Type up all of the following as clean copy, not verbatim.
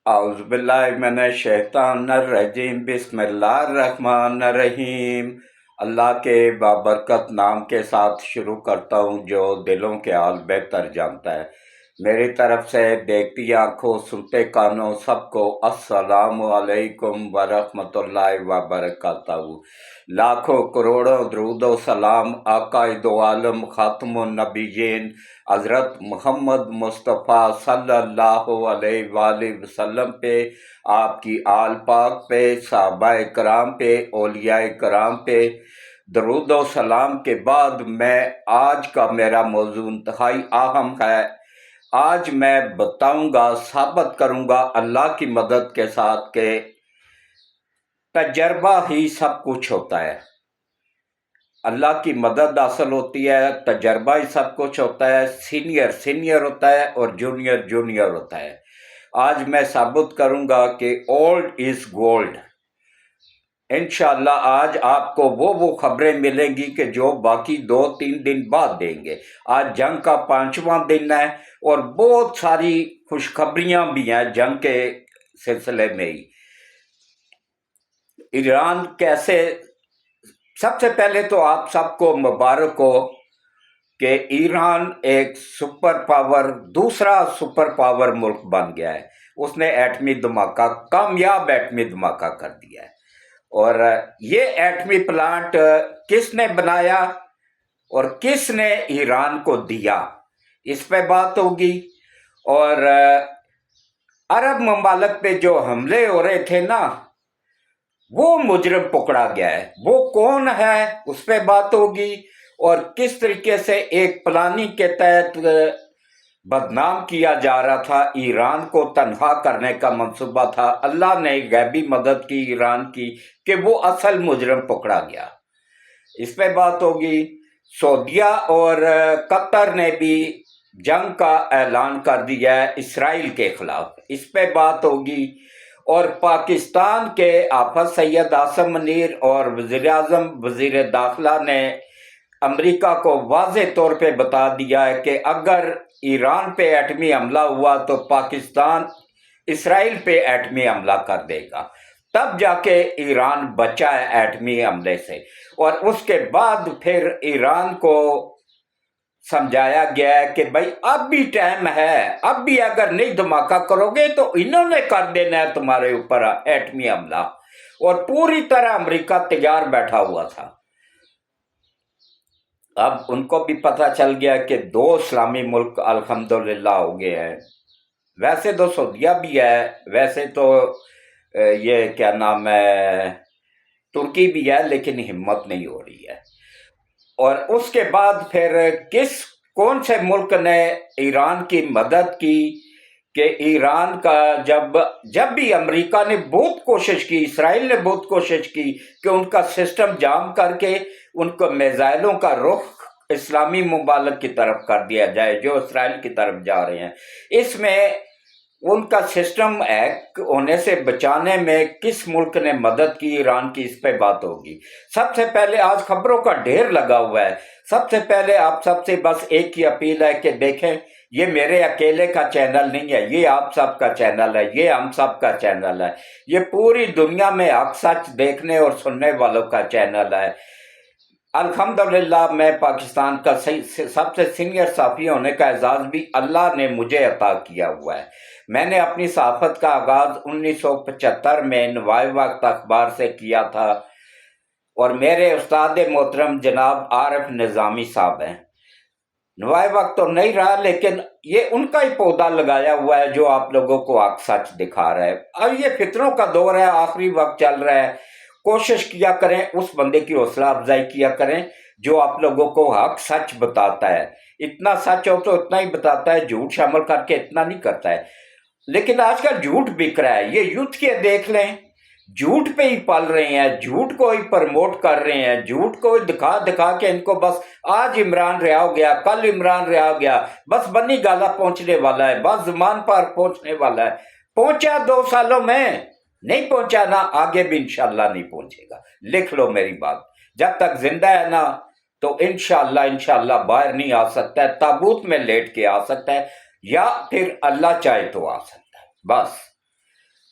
اعوذ باللہ من الشیطان الرجیم بسم اللہ الرحمن الرحیم۔ اللہ کے بابرکت نام کے ساتھ شروع کرتا ہوں جو دلوں کے حال بہتر جانتا ہے۔ میری طرف سے دیکھتی آنکھوں سنتے کانوں سب کو السلام علیکم ورحمۃ اللہ وبرکاتہ۔ لاکھوں کروڑوں درود و سلام آقا دو عالم خاتم النبیین حضرت محمد مصطفیٰ صلی اللہ علیہ وآلہ وسلم پہ، آپ کی آل پاک پہ، صحابہ کرام پہ، اولیاء کرام پہ درود و سلام کے بعد آج کا میرا موضوع انتہائی اہم ہے۔ آج میں بتاؤں گا، ثابت کروں گا اللہ کی مدد کے ساتھ کہ تجربہ ہی سب کچھ ہوتا ہے۔ اللہ کی مدد حاصل ہوتی ہے، تجربہ ہی سب کچھ ہوتا ہے۔ سینئر ہوتا ہے اور جونیئر ہوتا ہے۔ آج میں ثابت کروں گا کہ اولڈ از گولڈ۔ انشاءاللہ آج آپ کو وہ خبریں ملیں گی کہ جو باقی 2-3 دن بعد دیں گے۔ آج جنگ کا 5واں دن ہے اور بہت ساری خوشخبریاں بھی ہیں جنگ کے سلسلے میں ہی۔ ایران کیسے، سب سے پہلے تو آپ سب کو مبارک ہو کہ ایران ایک سپر پاور، دوسرا سپر پاور ملک بن گیا ہے۔ اس نے ایٹمی دھماکہ، کامیاب ایٹمی دھماکہ کر دیا ہے۔ اور یہ ایٹمی پلانٹ کس نے بنایا اور کس نے ایران کو دیا، اس پہ بات ہوگی۔ اور عرب ممالک پہ جو حملے ہو رہے تھے نا، وہ مجرم پکڑا گیا ہے، وہ کون ہے اس پہ بات ہوگی۔ اور کس طریقے سے ایک پلاننگ کے تحت بدنام کیا جا رہا تھا، ایران کو تنہا کرنے کا منصوبہ تھا، اللہ نے غیبی مدد کی ایران کی کہ وہ اصل مجرم پکڑا گیا، اس پہ بات ہوگی۔ سعودیہ اور قطر نے بھی جنگ کا اعلان کر دیا ہے اسرائیل کے خلاف، اس پہ بات ہوگی۔ اور پاکستان کے آفت سید عاصم منیر اور وزیر اعظم وزیر داخلہ نے امریکہ کو واضح طور پہ بتا دیا ہے کہ اگر ایران پہ ایٹمی حملہ ہوا تو پاکستان اسرائیل پہ ایٹمی حملہ کر دے گا، تب جا کے ایران بچا ہے ایٹمی حملے سے۔ اور اس کے بعد پھر ایران کو سمجھایا گیا ہے کہ بھائی اب بھی ٹائم ہے، اب بھی اگر نہیں دھماکہ کرو گے تو انہوں نے کر دینا ہے تمہارے اوپر ایٹمی حملہ۔ اور پوری طرح امریکہ تیار بیٹھا ہوا تھا۔ اب ان کو بھی پتہ چل گیا کہ 2 اسلامی ملک الحمدللہ ہو گئے ہیں۔ ویسے تو سعودیہ بھی ہے، ویسے تو یہ کیا نام ہے ترکی بھی ہے، لیکن ہمت نہیں ہو رہی ہے۔ اور اس کے بعد پھر کون سے ملک نے ایران کی مدد کی کہ ایران کا جب بھی امریکہ نے بہت کوشش کی، اسرائیل نے بہت کوشش کی کہ ان کا سسٹم جام کر کے ان کو میزائلوں کا رخ اسلامی ممالک کی طرف کر دیا جائے جو اسرائیل کی طرف جا رہے ہیں۔ اس میں ان کا سسٹم ہیک ہونے سے بچانے میں کس ملک نے مدد کی ایران کی، اس پہ بات ہوگی۔ سب سے پہلے آج خبروں کا ڈھیر لگا ہوا ہے، سب سے پہلے آپ سب سے بس ایک ہی اپیل ہے کہ دیکھیں یہ میرے اکیلے کا چینل نہیں ہے، یہ آپ سب کا چینل ہے، یہ ہم سب کا چینل ہے، یہ پوری دنیا میں حق سچ دیکھنے اور سننے والوں کا چینل ہے۔ الحمدللہ میں پاکستان کا سب سے سینئر صحافی ہونے کا اعزاز بھی اللہ نے مجھے عطا کیا ہوا ہے۔ میں نے اپنی صحافت کا آغاز 1975 میں نوائے وقت اخبار سے کیا تھا، اور میرے استاد محترم جناب عارف نظامی صاحب ہیں۔ نوائے وقت تو نہیں رہا، لیکن یہ ان کا ہی پودا لگایا ہوا ہے جو آپ لوگوں کو حق سچ دکھا رہا ہے۔ اب یہ فتنوں کا دور ہے، آخری وقت چل رہا ہے، کوشش کیا کریں اس بندے کی حوصلہ افزائی کیا کریں جو آپ لوگوں کو حق سچ بتاتا ہے۔ اتنا سچ ہو تو اتنا ہی بتاتا ہے، جھوٹ شامل کر کے اتنا نہیں کرتا ہے۔ لیکن آج کل جھوٹ بک رہا ہے، یہ یوتھ کے دیکھ لیں، جھوٹ پہ ہی پل رہے ہیں، جھوٹ کو ہی پرموٹ کر رہے ہیں، جھوٹ کو ہی دکھا کے ان کو بس آج عمران رہا ہو گیا، کل عمران رہا ہو گیا، بس بنی گالا پہنچنے والا ہے، بس زمان پر پہنچنے والا ہے۔ پہنچا 2 سالوں میں، نہیں پہنچا نا آگے بھی انشاءاللہ نہیں پہنچے گا۔ لکھ لو میری بات، جب تک زندہ ہے نا تو انشاءاللہ باہر نہیں آ سکتا ہے، تابوت میں لیٹ کے آ سکتا ہے، یا پھر اللہ چاہے تو آ سکتا ہے، بس۔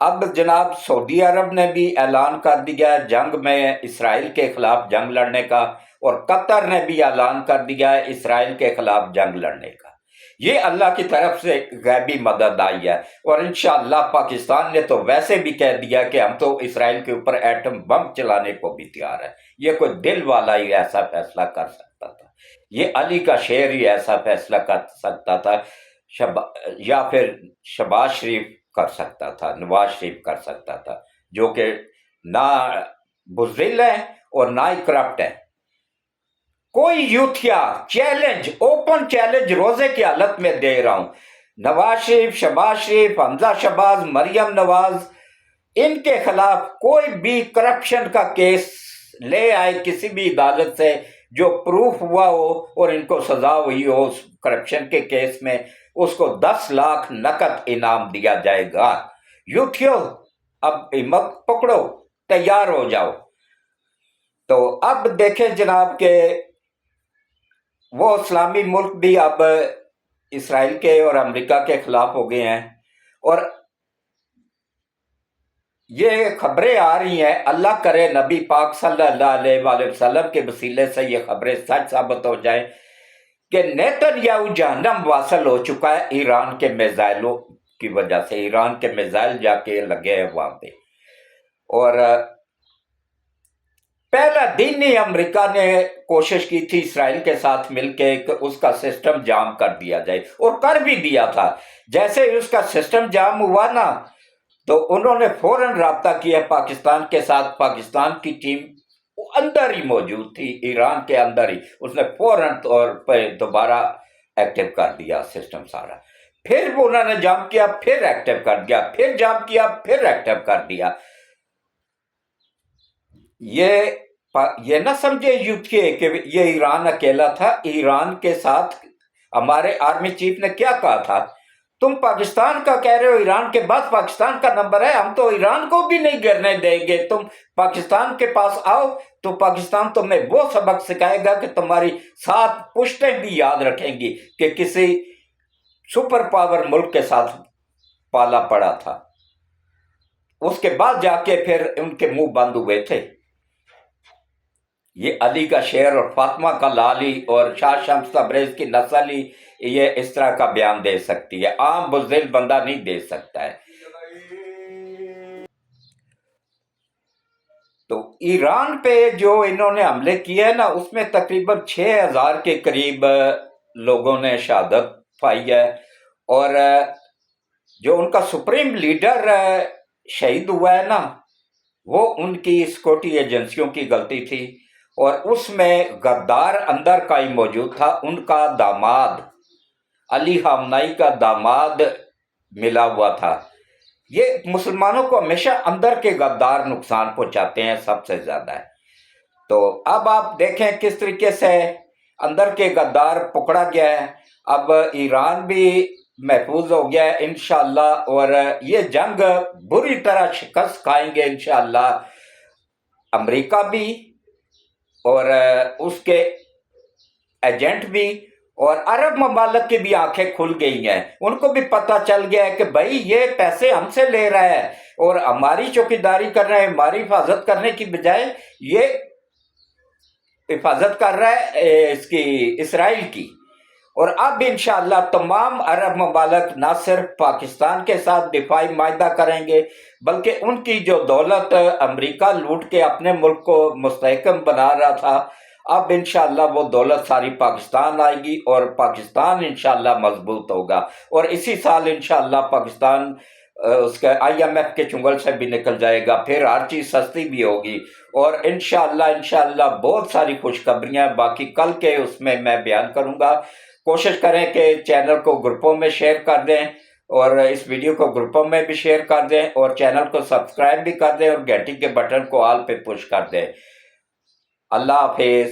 اب جناب سعودی عرب نے بھی اعلان کر دیا جنگ میں اسرائیل کے خلاف جنگ لڑنے کا، اور قطر نے بھی اعلان کر دیا ہے اسرائیل کے خلاف جنگ لڑنے کا۔ یہ اللہ کی طرف سے غیبی مدد آئی ہے، اور انشاءاللہ پاکستان نے تو ویسے بھی کہہ دیا کہ ہم تو اسرائیل کے اوپر ایٹم بم چلانے کو بھی تیار ہے۔ یہ کوئی دل والا ہی ایسا فیصلہ کر سکتا تھا، یہ علی کا شعر ہی ایسا فیصلہ کر سکتا تھا، یا پھر شہباز شریف کر سکتا تھا، نواز شریف کر سکتا تھا، جو کہ نہ بزدل ہے اور نہ ہی کرپٹ ہے۔ کوئی یوتھیا چیلنج، اوپن چیلنج روزے کی حالت میں دے رہا ہوں، نواز شریف، شہباز شریف، حمزہ شہباز، مریم نواز، ان کے خلاف کوئی بھی کرپشن کا کیس لے آئے کسی بھی عدالت سے، جو پروف ہوا ہو اور ان کو سزا ہوئی ہو اس کرپشن کے کیس میں، اس کو 10 لاکھ نقد انعام دیا جائے گا۔ یوتھیو اب ہمت پکڑو، تیار ہو جاؤ۔ تو اب دیکھیں جناب کہ وہ اسلامی ملک بھی اب اسرائیل کے اور امریکہ کے خلاف ہو گئے ہیں، اور یہ خبریں آ رہی ہیں، اللہ کرے نبی پاک صلی اللہ علیہ وآلہ وسلم کے وسیلے سے یہ خبریں سچ ثابت ہو جائیں کہ نیتن یاہو جہنم واصل ہو چکا ہے ایران کے میزائلوں کی وجہ سے۔ ایران کے میزائل جا کے لگے ہیں وہاں پہ، اور پہلا دن ہی امریکہ نے کوشش کی تھی اسرائیل کے ساتھ مل کے کہ اس کا سسٹم جام کر دیا جائے، اور کر بھی دیا تھا۔ جیسے ہی اس کا سسٹم جام ہوا نا، تو انہوں نے فوراً رابطہ کیا پاکستان کے ساتھ۔ پاکستان کی ٹیم اندر ہی موجود تھی، ایران کے اندر ہی، اس نے فوراً طور پہ دوبارہ ایکٹیو کر دیا سسٹم سارا۔ پھر انہوں نے جام کیا، پھر ایکٹیو کر دیا، پھر جام کیا، پھر ایکٹیو کر دیا۔ یہ نہ سمجھے یوتھیے کہ یہ ایران اکیلا تھا۔ ایران کے ساتھ ہمارے آرمی چیف نے کیا کہا تھا، تم پاکستان کا کہہ رہے ہو، ایران کے بعد پاکستان کا نمبر ہے، ہم تو ایران کو بھی نہیں گرنے دیں گے، تم پاکستان کے پاس آؤ تو پاکستان تمہیں وہ سبق سکھائے گا کہ تمہاری 7 پشتیں بھی یاد رکھیں گی کہ کسی سپر پاور ملک کے ساتھ پالا پڑا تھا۔ اس کے بعد جا کے پھر ان کے منہ بند ہوئے تھے۔ یہ علی کا شعر اور فاطمہ کا لالی اور شاہ شمس تبریز کی نسل ہی یہ اس طرح کا بیان دے سکتی ہے، عام بزدل بندہ نہیں دے سکتا ہے۔ تو ایران پہ جو انہوں نے حملے کیے ہیں نا، اس میں تقریباً 6000 کے قریب لوگوں نے شہادت پائی ہے، اور جو ان کا سپریم لیڈر شہید ہوا ہے نا، وہ ان کی سیکورٹی ایجنسیوں کی غلطی تھی، اور اس میں غدار اندر کا ہی موجود تھا۔ ان کا داماد، علی خامنائی کا داماد ملا ہوا تھا۔ یہ مسلمانوں کو ہمیشہ اندر کے غدار نقصان پہنچاتے ہیں سب سے زیادہ ہے۔ تو اب آپ دیکھیں کس طریقے سے اندر کے غدار پکڑا گیا ہے۔ اب ایران بھی محفوظ ہو گیا ہے انشاءاللہ، اور یہ جنگ بری طرح شکست کھائیں گے انشاءاللہ امریکہ بھی، اور اس کے ایجنٹ بھی، اور عرب ممالک کی بھی آنکھیں کھل گئی ہیں۔ ان کو بھی پتہ چل گیا ہے کہ بھائی یہ پیسے ہم سے لے رہا ہے اور ہماری چوکیداری کر رہے ہیں، ہماری حفاظت کرنے کی بجائے یہ حفاظت کر رہا ہے اس کی، اسرائیل کی۔ اور اب انشاءاللہ تمام عرب ممالک نہ صرف پاکستان کے ساتھ دفاعی معاہدہ کریں گے، بلکہ ان کی جو دولت امریکہ لوٹ کے اپنے ملک کو مستحکم بنا رہا تھا، اب انشاءاللہ وہ دولت ساری پاکستان آئے گی، اور پاکستان انشاءاللہ مضبوط ہوگا، اور اسی سال انشاءاللہ پاکستان اس کا IMF کے چنگل سے بھی نکل جائے گا، پھر ہر چیز سستی بھی ہوگی، اور انشاءاللہ بہت ساری خوشخبریاں باقی کل کے اس میں بیان کروں گا۔ کوشش کریں کہ چینل کو گروپوں میں شیئر کر دیں، اور اس ویڈیو کو گروپوں میں بھی شیئر کر دیں، اور چینل کو سبسکرائب بھی کر دیں، اور گھنٹی کے بٹن کو آل پہ پش کر دیں۔ اللہ حافظ۔